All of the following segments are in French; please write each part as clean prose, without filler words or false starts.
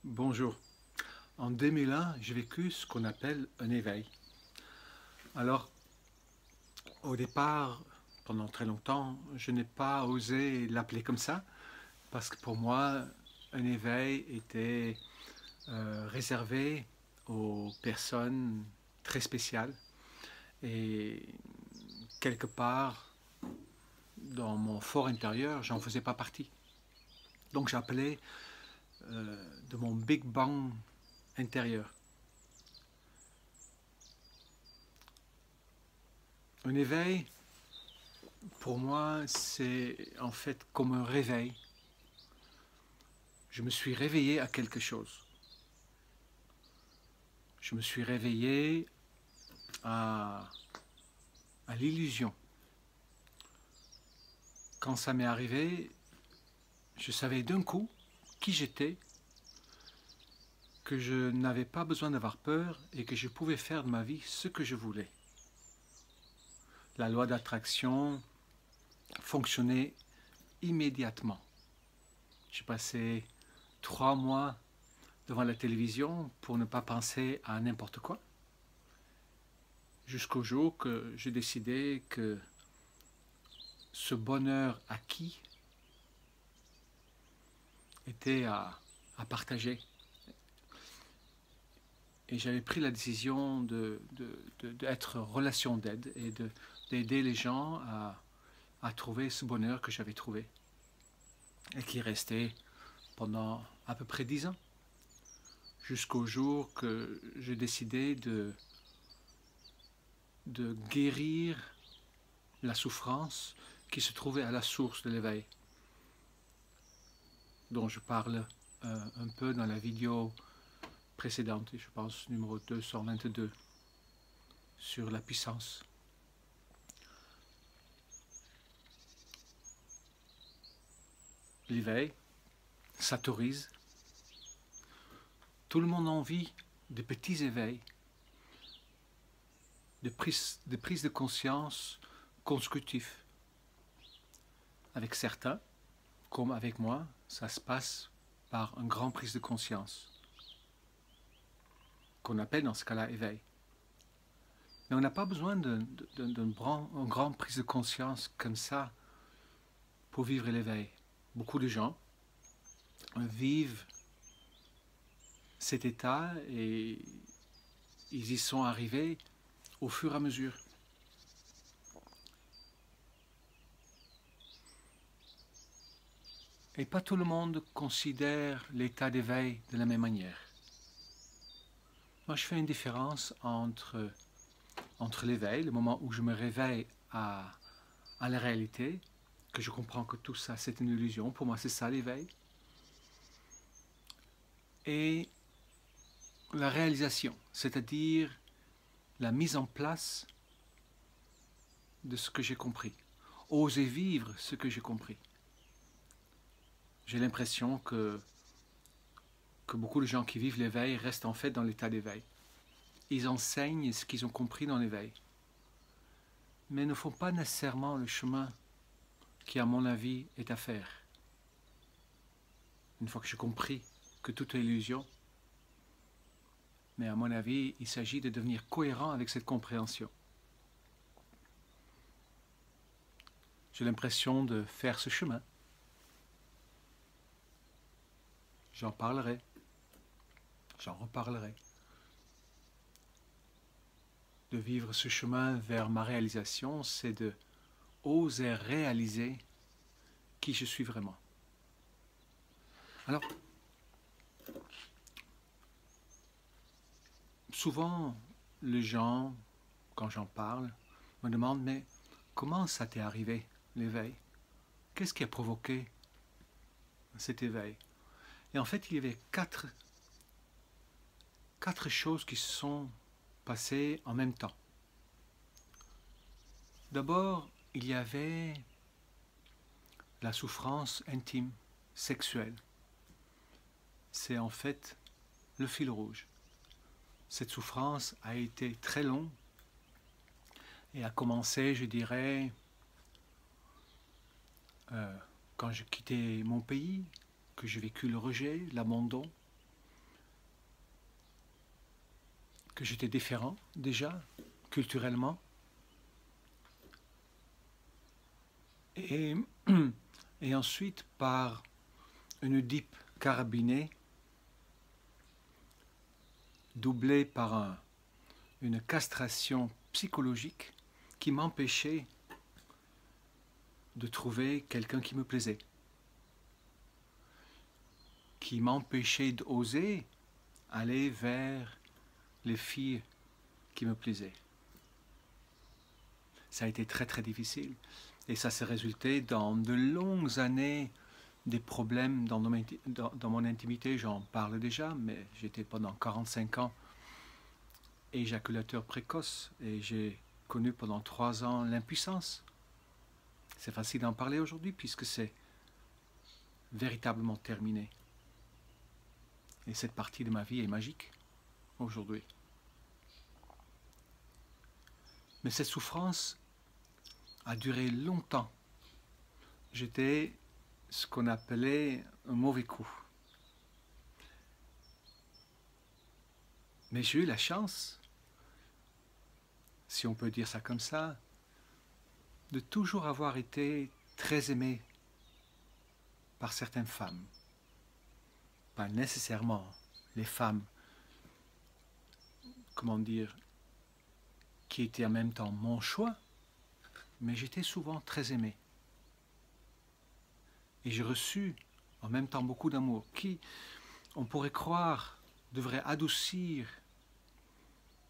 Bonjour. En 2001, j'ai vécu ce qu'on appelle un éveil. Alors, au départ, pendant très longtemps, je n'ai pas osé l'appeler comme ça, parce que pour moi, un éveil était réservé aux personnes très spéciales. Et quelque part, dans mon fort intérieur, j'en faisais pas partie. Donc j'appelais de mon Big Bang intérieur. Un éveil, pour moi, c'est en fait comme un réveil. Je me suis réveillé à quelque chose. Je me suis réveillé à, à l'illusion. Quand ça m'est arrivé, je savais d'un coup qui j'étais, que je n'avais pas besoin d'avoir peur et que je pouvais faire de ma vie ce que je voulais. La loi d'attraction fonctionnait immédiatement. J'ai passé 3 mois devant la télévision pour ne pas penser à n'importe quoi, jusqu'au jour que j'ai décidé que ce bonheur acquis était à partager. Et j'avais pris la décision d'être relation d'aide et d'aider les gens à trouver ce bonheur que j'avais trouvé et qui restait pendant à peu près 10 ans, jusqu'au jour que j'ai décidé de guérir la souffrance qui se trouvait à la source de l'éveil, dont je parle un peu dans la vidéo précédente, je pense numéro 222, sur la puissance. L'éveil s'autorise. Tout le monde a envie de petits éveils, de prises de conscience consécutifs. Avec certains, comme avec moi, ça se passe par une grande prise de conscience, qu'on appelle dans ce cas-là éveil. Mais on n'a pas besoin d'une grande prise de conscience comme ça pour vivre l'éveil. Beaucoup de gens vivent cet état et ils y sont arrivés au fur et à mesure. Et pas tout le monde considère l'état d'éveil de la même manière. Moi, je fais une différence entre l'éveil, le moment où je me réveille à la réalité, que je comprends que tout ça c'est une illusion, pour moi c'est ça l'éveil, et la réalisation, c'est-à-dire la mise en place de ce que j'ai compris, oser vivre ce que j'ai compris. J'ai l'impression que beaucoup de gens qui vivent l'éveil restent en fait dans l'état d'éveil. Ils enseignent ce qu'ils ont compris dans l'éveil, mais ne font pas nécessairement le chemin qui, à mon avis, est à faire. Une fois que j'ai compris que tout est illusion, mais à mon avis, il s'agit de devenir cohérent avec cette compréhension. J'ai l'impression de faire ce chemin. J'en parlerai, j'en reparlerai. De vivre ce chemin vers ma réalisation, c'est de oser réaliser qui je suis vraiment. Alors, souvent, les gens, quand j'en parle, me demandent, mais comment ça t'est arrivé, l'éveil? Qu'est-ce qui a provoqué cet éveil? Et en fait, il y avait quatre choses qui se sont passées en même temps. D'abord, il y avait la souffrance intime, sexuelle. C'est en fait le fil rouge. Cette souffrance a été très longue et a commencé, je dirais, quand j'ai quitté mon pays, que j'ai vécu le rejet, l'abandon, que j'étais différent déjà, culturellement. Et, et ensuite, par une DIP carabinée, doublée par une castration psychologique qui m'empêchait de trouver quelqu'un qui me plaisait, qui m'empêchait d'oser aller vers les filles qui me plaisaient. Ça a été très très difficile et ça s'est résulté dans de longues années des problèmes dans mon intimité. J'en parle déjà, mais j'étais pendant 45 ans éjaculateur précoce et j'ai connu pendant 3 ans l'impuissance. C'est facile d'en parler aujourd'hui puisque c'est véritablement terminé. Et cette partie de ma vie est magique aujourd'hui. Mais cette souffrance a duré longtemps. J'étais ce qu'on appelait un mauvais coup. Mais j'ai eu la chance, si on peut dire ça comme ça, de toujours avoir été très aimé par certaines femmes. Pas nécessairement les femmes, comment dire, qui étaient en même temps mon choix, mais j'étais souvent très aimé. Et j'ai reçu en même temps beaucoup d'amour, qui, on pourrait croire, devrait adoucir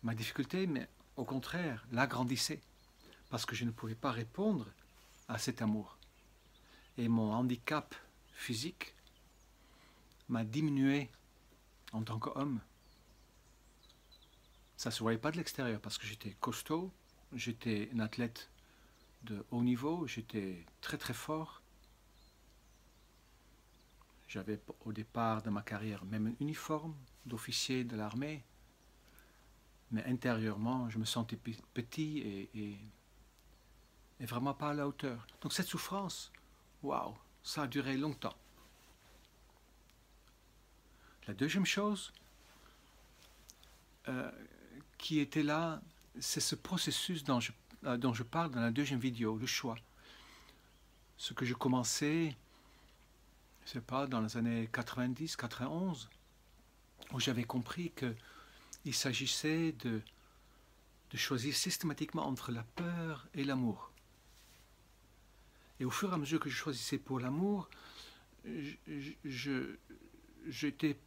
ma difficulté, mais au contraire, l'agrandissait, parce que je ne pouvais pas répondre à cet amour. Et mon handicap physique m'a diminué en tant qu'homme. Ça ne se voyait pas de l'extérieur, parce que j'étais costaud, j'étais un athlète de haut niveau, j'étais très très fort. J'avais au départ de ma carrière même un uniforme d'officier de l'armée, mais intérieurement, je me sentais petit et vraiment pas à la hauteur. Donc cette souffrance, waouh, ça a duré longtemps. La deuxième chose qui était là, c'est ce processus dont je parle dans la deuxième vidéo, le choix. Ce que je commençais, je ne sais pas, dans les années 90, 91, où j'avais compris qu'il s'agissait de choisir systématiquement entre la peur et l'amour. Et au fur et à mesure que je choisissais pour l'amour, j'étais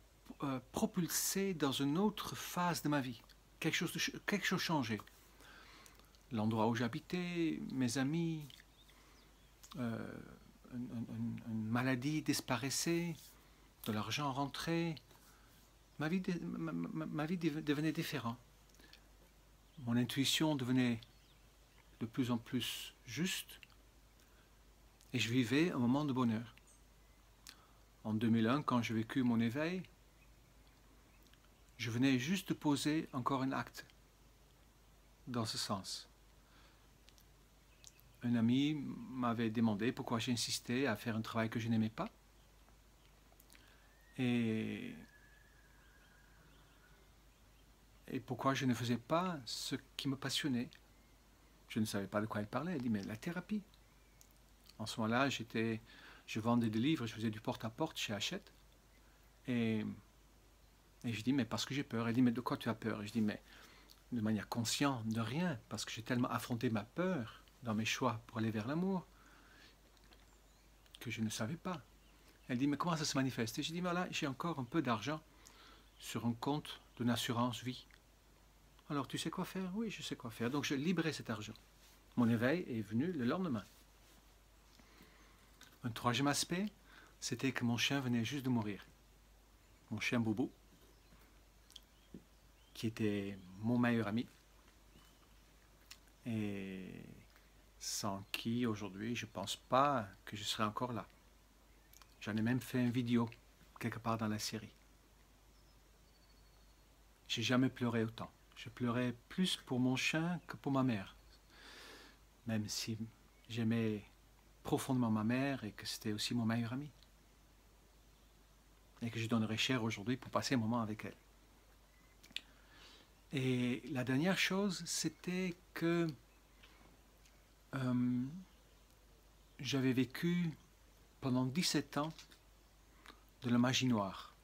propulsé dans une autre phase de ma vie. Quelque chose changeait. L'endroit où j'habitais, mes amis, une maladie disparaissait, de l'argent rentrait. Ma vie devenait différente. Mon intuition devenait de plus en plus juste et je vivais un moment de bonheur. En 2001, quand j'ai vécu mon éveil, je venais juste de poser encore un acte dans ce sens. Un ami m'avait demandé pourquoi j'insistais à faire un travail que je n'aimais pas. Et pourquoi je ne faisais pas ce qui me passionnait. Je ne savais pas de quoi il parlait. Il dit, mais la thérapie. En ce moment-là, je vendais des livres, je faisais du porte-à-porte chez Hachette. Et je dis, mais parce que j'ai peur. Elle dit, mais de quoi tu as peur? Et je dis, mais de manière consciente, de rien, parce que j'ai tellement affronté ma peur dans mes choix pour aller vers l'amour que je ne savais pas. Elle dit, mais comment ça se manifeste? Et je dis, voilà, j'ai encore un peu d'argent sur un compte d'une assurance vie. Alors, tu sais quoi faire? Oui, je sais quoi faire. Donc, je libérais cet argent. Mon éveil est venu le lendemain. Un troisième aspect, c'était que mon chien venait juste de mourir. Mon chien Bobo, qui était mon meilleur ami. Et sans qui, aujourd'hui, je ne pense pas que je serais encore là. J'en ai même fait une vidéo, quelque part dans la série. J'ai jamais pleuré autant. Je pleurais plus pour mon chien que pour ma mère. Même si j'aimais profondément ma mère et que c'était aussi mon meilleur ami. Et que je donnerais cher aujourd'hui pour passer un moment avec elle. Et la dernière chose, c'était que j'avais vécu pendant 17 ans de la magie noire.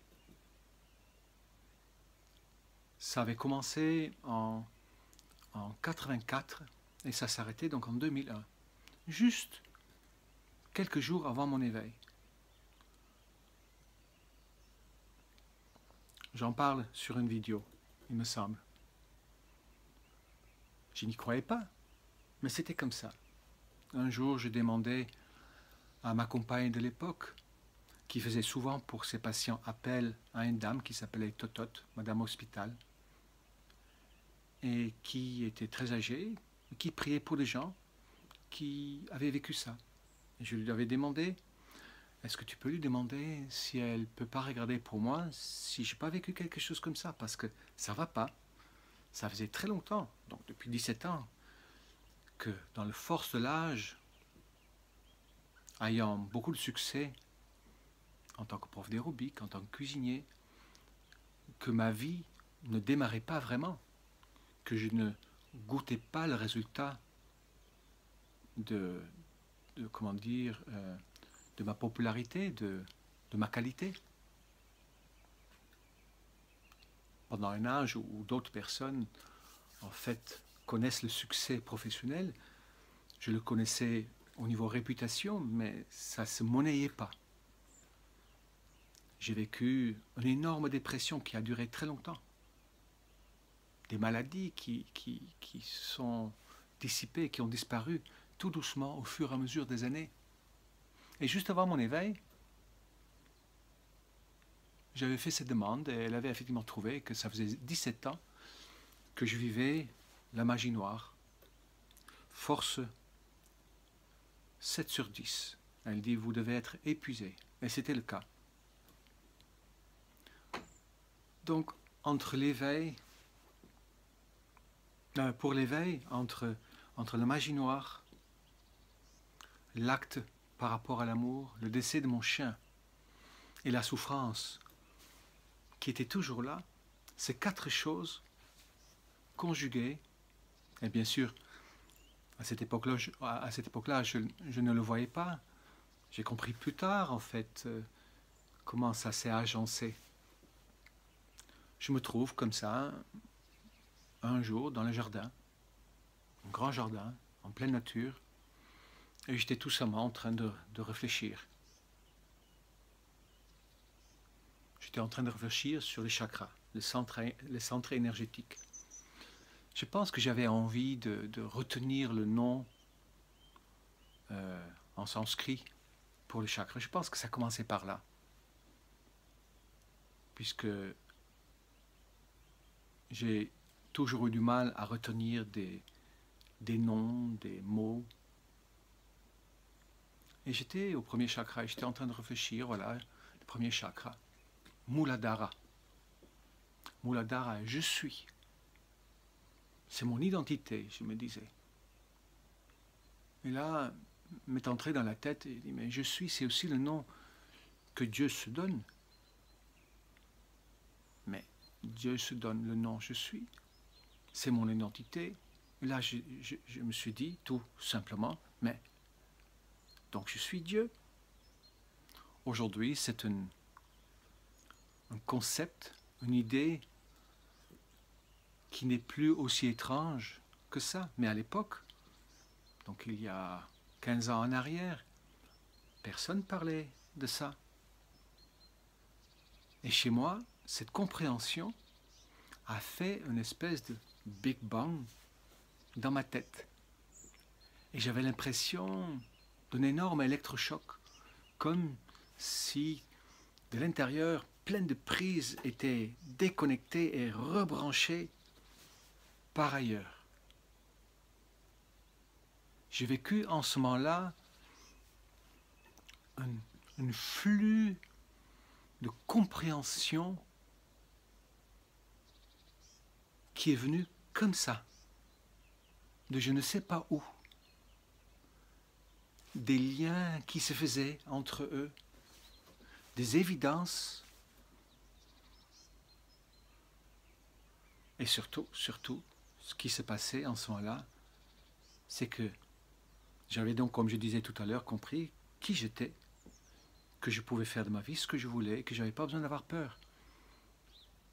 Ça avait commencé en 84 et ça s'arrêtait donc en 2001. Juste quelques jours avant mon éveil. J'en parle sur une vidéo, il me semble. Je n'y croyais pas, mais c'était comme ça. Un jour, je demandais à ma compagne de l'époque, qui faisait souvent pour ses patients appel à une dame qui s'appelait Totote, Madame Hospital, et qui était très âgée, qui priait pour des gens qui avaient vécu ça. Et je lui avais demandé, est-ce que tu peux lui demander si elle ne peut pas regarder pour moi si je n'ai pas vécu quelque chose comme ça, parce que ça ne va pas. Ça faisait très longtemps, donc depuis 17 ans, que dans le force de l'âge, ayant beaucoup de succès en tant que prof d'aérobic, en tant que cuisinier, que ma vie ne démarrait pas vraiment, que je ne goûtais pas le résultat de comment dire, de ma popularité, de ma qualité. Pendant un âge où d'autres personnes, en fait, connaissent le succès professionnel, je le connaissais au niveau réputation, mais ça ne se monnayait pas. J'ai vécu une énorme dépression qui a duré très longtemps. Des maladies qui sont dissipées, qui ont disparu tout doucement au fur et à mesure des années. Et juste avant mon éveil, j'avais fait cette demande et elle avait effectivement trouvé que ça faisait 17 ans que je vivais la magie noire. Force 7 sur 10. Elle dit, vous devez être épuisé. Et c'était le cas. Donc, entre l'éveil, pour l'éveil, entre la magie noire, l'acte par rapport à l'amour, le décès de mon chien et la souffrance qui était toujours là, ces 4 choses conjuguées, et bien sûr, à cette époque-là, je ne le voyais pas. J'ai compris plus tard, en fait, comment ça s'est agencé. Je me trouve comme ça, un jour, dans le jardin, un grand jardin, en pleine nature, et j'étais tout simplement en train de réfléchir. J'étais en train de réfléchir sur les chakras, les centres énergétiques. Je pense que j'avais envie de retenir le nom en sanskrit pour les chakras. Je pense que ça commençait par là. Puisque j'ai toujours eu du mal à retenir des noms, des mots. Et j'étais au premier chakra et j'étais en train de réfléchir, voilà, le premier chakra. Muladhara. Muladhara, je suis. C'est mon identité, je me disais. Et là, m'est entré dans la tête et dit, mais je suis, c'est aussi le nom que Dieu se donne. Mais Dieu se donne le nom je suis. C'est mon identité. Et là, je me suis dit tout simplement, mais donc je suis Dieu. Aujourd'hui, c'est un concept, une idée qui n'est plus aussi étrange que ça. Mais à l'époque, donc il y a 15 ans en arrière, personne parlait de ça. Et chez moi, cette compréhension a fait une espèce de Big Bang dans ma tête. Et j'avais l'impression d'un énorme électrochoc, comme si de l'intérieur, plein de prises étaient déconnectées et rebranchées par ailleurs. J'ai vécu en ce moment-là un flux de compréhension qui est venu comme ça, de je ne sais pas où. Des liens qui se faisaient entre eux, des évidences. Et surtout, ce qui s'est passé en ce moment-là, c'est que j'avais donc, comme je disais tout à l'heure, compris qui j'étais, que je pouvais faire de ma vie ce que je voulais, que je n'avais pas besoin d'avoir peur.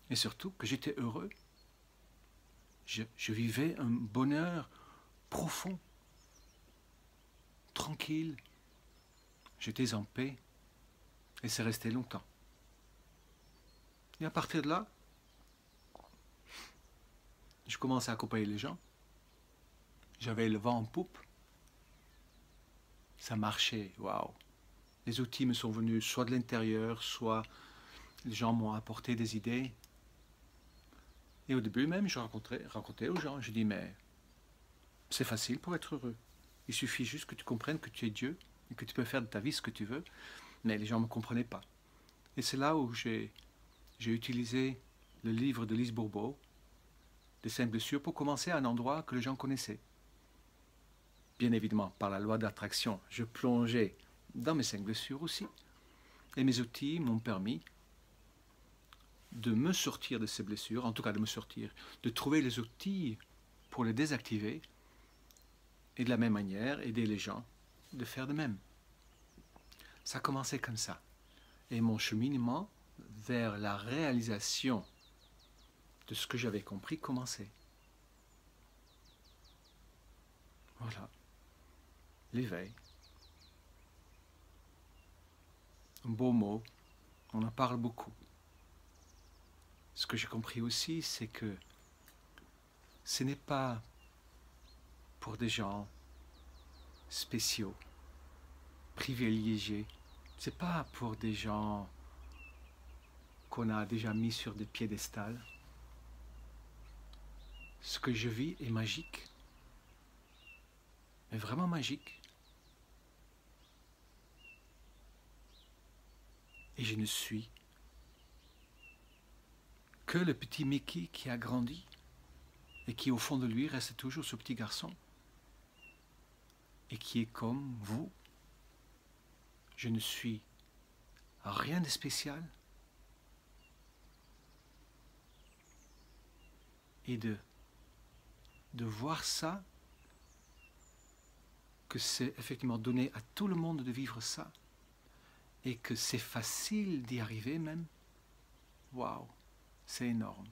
Et surtout que j'étais heureux. Je vivais un bonheur profond, tranquille. J'étais en paix et c'est resté longtemps. Et à partir de là, je commençais à accompagner les gens. J'avais le vent en poupe. Ça marchait, waouh. Les outils me sont venus soit de l'intérieur, soit les gens m'ont apporté des idées. Et au début même, je racontais aux gens, je dis mais c'est facile pour être heureux. Il suffit juste que tu comprennes que tu es Dieu et que tu peux faire de ta vie ce que tu veux. Mais les gens ne me comprenaient pas. Et c'est là où j'ai utilisé le livre de Lise Bourbeau, des 5 blessures, pour commencer à un endroit que les gens connaissaient. Bien évidemment, par la loi d'attraction, je plongeais dans mes 5 blessures aussi. Et mes outils m'ont permis de me sortir de ces blessures, en tout cas de trouver les outils pour les désactiver, et de la même manière, aider les gens de faire de même. Ça a commencé comme ça. Et mon cheminement vers la réalisation de ce que j'avais compris commençait. Voilà. L'éveil. Un beau mot. On en parle beaucoup. Ce que j'ai compris aussi, c'est que ce n'est pas pour des gens spéciaux, privilégiés. C'est pas pour des gens qu'on a déjà mis sur des piédestals. Ce que je vis est magique, mais vraiment magique. Et je ne suis que le petit Mickey qui a grandi et qui au fond de lui reste toujours ce petit garçon et qui est comme vous. Je ne suis rien de spécial. Et de voir ça, que c'est effectivement donné à tout le monde de vivre ça, et que c'est facile d'y arriver même, waouh, c'est énorme.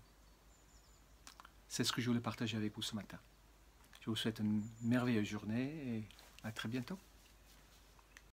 C'est ce que je voulais partager avec vous ce matin. Je vous souhaite une merveilleuse journée et à très bientôt.